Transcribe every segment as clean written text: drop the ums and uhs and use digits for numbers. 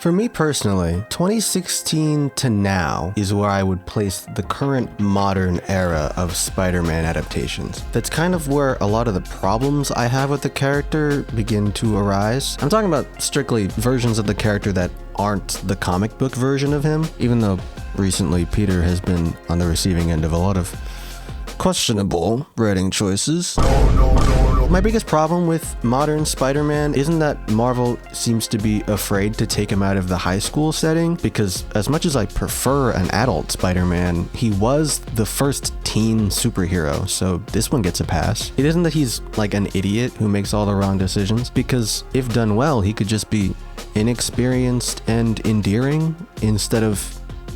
For me personally, 2016 to now is where I would place the current modern era of Spider-Man adaptations. That's kind of where a lot of the problems I have with the character begin to arise. I'm talking about strictly versions of the character that aren't the comic book version of him, even though recently Peter has been on the receiving end of a lot of questionable writing choices. My biggest problem with modern Spider-Man isn't that Marvel seems to be afraid to take him out of the high school setting, because as much as I prefer an adult Spider-Man, he was the first teen superhero, so this one gets a pass. It isn't that he's like an idiot who makes all the wrong decisions, because if done well, he could just be inexperienced and endearing instead of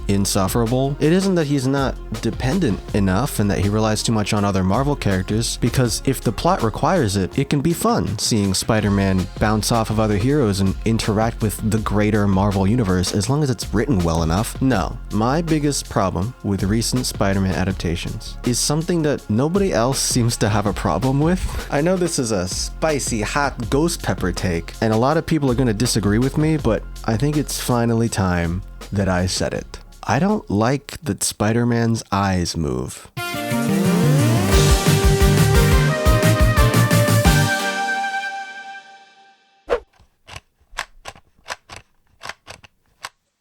insufferable. It isn't that he's not dependent enough and that he relies too much on other Marvel characters, because if the plot requires it, it can be fun seeing Spider-Man bounce off of other heroes and interact with the greater Marvel universe as long as it's written well enough. No, my biggest problem with recent Spider-Man adaptations is something that nobody else seems to have a problem with. I know this is a spicy, hot ghost pepper take, and a lot of people are going to disagree with me, but I think it's finally time that I said it. I don't like that Spider-Man's eyes move.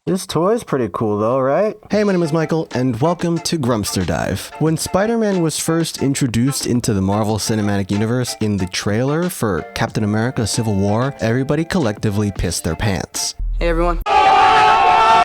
This toy's pretty cool though, right? Hey, my name is Michael, and welcome to Grumpster Dive. When Spider-Man was first introduced into the Marvel Cinematic Universe in the trailer for Captain America: Civil War, everybody collectively pissed their pants. Hey everyone.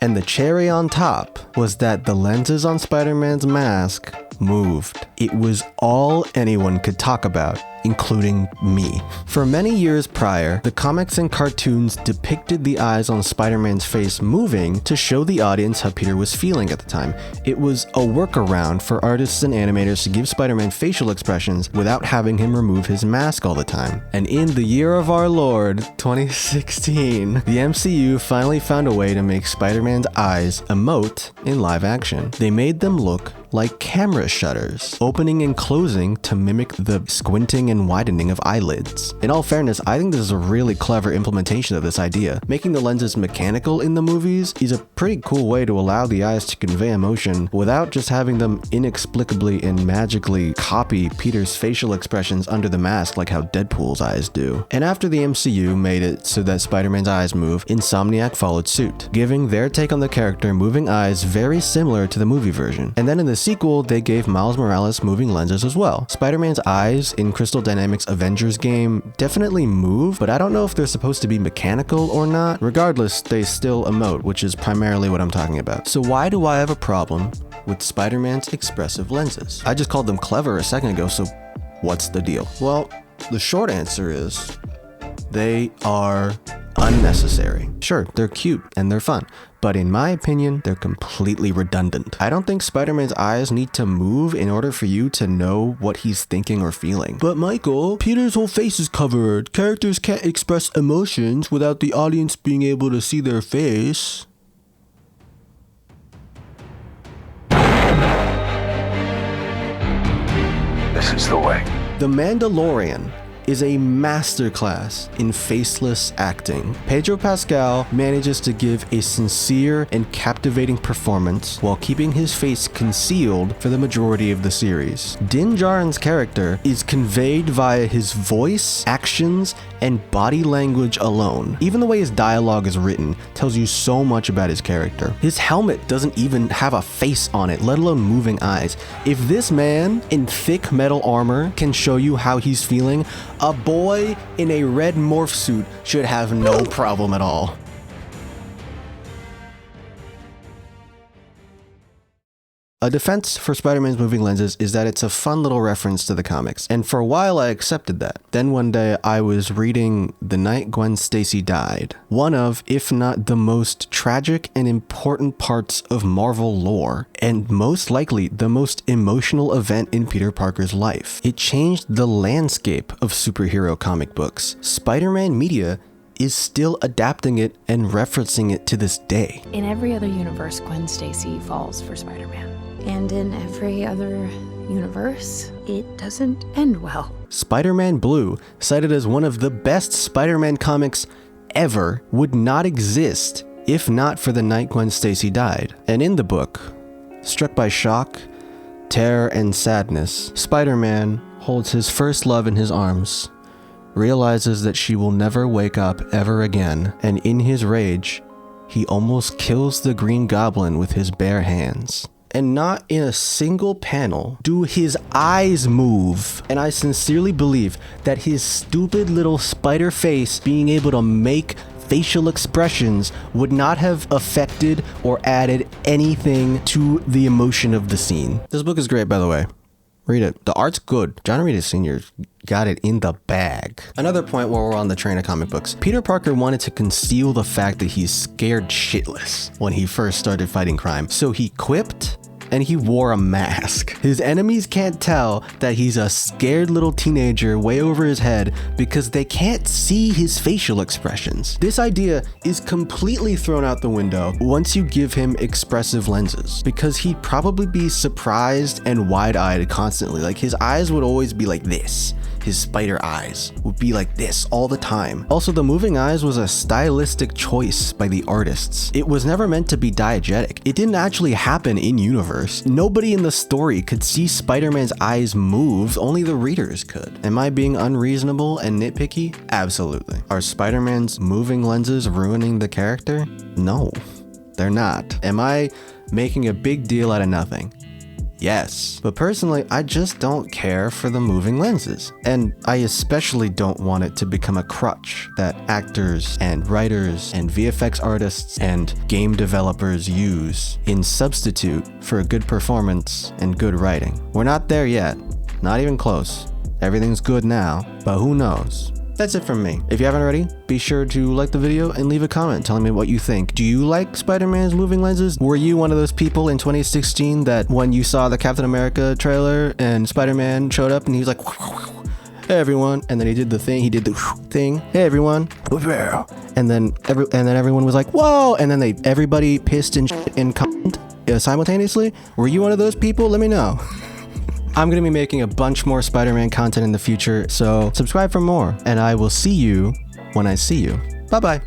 And the cherry on top was that the lenses on Spider-Man's mask moved. It was all anyone could talk about, including me. For many years prior, the comics and cartoons depicted the eyes on Spider-Man's face moving to show the audience how Peter was feeling at the time. It was a workaround for artists and animators to give Spider-Man facial expressions without having him remove his mask all the time. And in the year of our Lord, 2016, the MCU finally found a way to make Spider-Man's eyes emote in live action. They made them look like camera shutters, opening and closing to mimic the squinting and widening of eyelids. In all fairness, I think this is a really clever implementation of this idea. Making the lenses mechanical in the movies is a pretty cool way to allow the eyes to convey emotion without just having them inexplicably and magically copy Peter's facial expressions under the mask like how Deadpool's eyes do. And after the MCU made it so that Spider-Man's eyes move, Insomniac followed suit, giving their take on the character moving eyes very similar to the movie version. And then in the sequel, they gave Miles Morales moving lenses as well. Spider-Man's eyes in Crystal Dynamics' Avengers game definitely move, but I don't know if they're supposed to be mechanical or not. Regardless, they still emote, which is primarily what I'm talking about. So why do I have a problem with Spider-Man's expressive lenses? I just called them clever a second ago, so what's the deal? Well, the short answer is they are unnecessary. Sure, they're cute and they're fun, but in my opinion, they're completely redundant. I don't think Spider-Man's eyes need to move in order for you to know what he's thinking or feeling. But Michael, Peter's whole face is covered. Characters can't express emotions without the audience being able to see their face. This is the way. The Mandalorian is a masterclass in faceless acting. Pedro Pascal manages to give a sincere and captivating performance while keeping his face concealed for the majority of the series. Din Djarin's character is conveyed via his voice, actions, and body language alone. Even the way his dialogue is written tells you so much about his character. His helmet doesn't even have a face on it, let alone moving eyes. If this man in thick metal armor can show you how he's feeling, a boy in a red morph suit should have no problem at all. A defense for Spider-Man's moving lenses is that it's a fun little reference to the comics, and for a while I accepted that. Then one day I was reading The Night Gwen Stacy Died, one of, if not the most tragic and important parts of Marvel lore, and most likely the most emotional event in Peter Parker's life. It changed the landscape of superhero comic books. Spider-Man media is still adapting it and referencing it to this day. In every other universe, Gwen Stacy falls for Spider-Man. And in every other universe, it doesn't end well. Spider-Man Blue, cited as one of the best Spider-Man comics ever, would not exist if not for the night Gwen Stacy died. And in the book, struck by shock, terror, and sadness, Spider-Man holds his first love in his arms, realizes that she will never wake up ever again, and in his rage, he almost kills the Green Goblin with his bare hands. And not in a single panel do his eyes move. And I sincerely believe that his stupid little spider face being able to make facial expressions would not have affected or added anything to the emotion of the scene. This book is great, by the way. Read it. The art's good. John Romita Sr. got it in the bag. Another point while we're on the train of comic books. Peter Parker wanted to conceal the fact that he's scared shitless when he first started fighting crime. So he quipped and he wore a mask. His enemies can't tell that he's a scared little teenager way over his head because they can't see his facial expressions. This idea is completely thrown out the window once you give him expressive lenses, because he'd probably be surprised and wide-eyed constantly. Like, his eyes would always be like this. His spider eyes would be like this all the time. Also, the moving eyes was a stylistic choice by the artists. It was never meant to be diegetic. It didn't actually happen in universe. Nobody in the story could see Spider-Man's eyes move, only the readers could. Am I being unreasonable and nitpicky? Absolutely. Are Spider-Man's moving lenses ruining the character? No, they're not. Am I making a big deal out of nothing? Yes, but personally, I just don't care for the moving lenses. And I especially don't want it to become a crutch that actors and writers and VFX artists and game developers use in substitute for a good performance and good writing. We're not there yet, not even close. Everything's good now, but who knows? That's it from me. If you haven't already, be sure to like the video and leave a comment telling me what you think. Do you like Spider-Man's moving lenses? Were you one of those people in 2016 that when you saw the Captain America trailer and Spider-Man showed up and he was like, hey everyone, and then he did the thing, hey everyone, and then everyone was like, whoa, and then everybody pissed and shit and simultaneously? Were you one of those people? Let me know. I'm going to be making a bunch more Spider-Man content in the future, so subscribe for more, and I will see you when I see you. Bye-bye.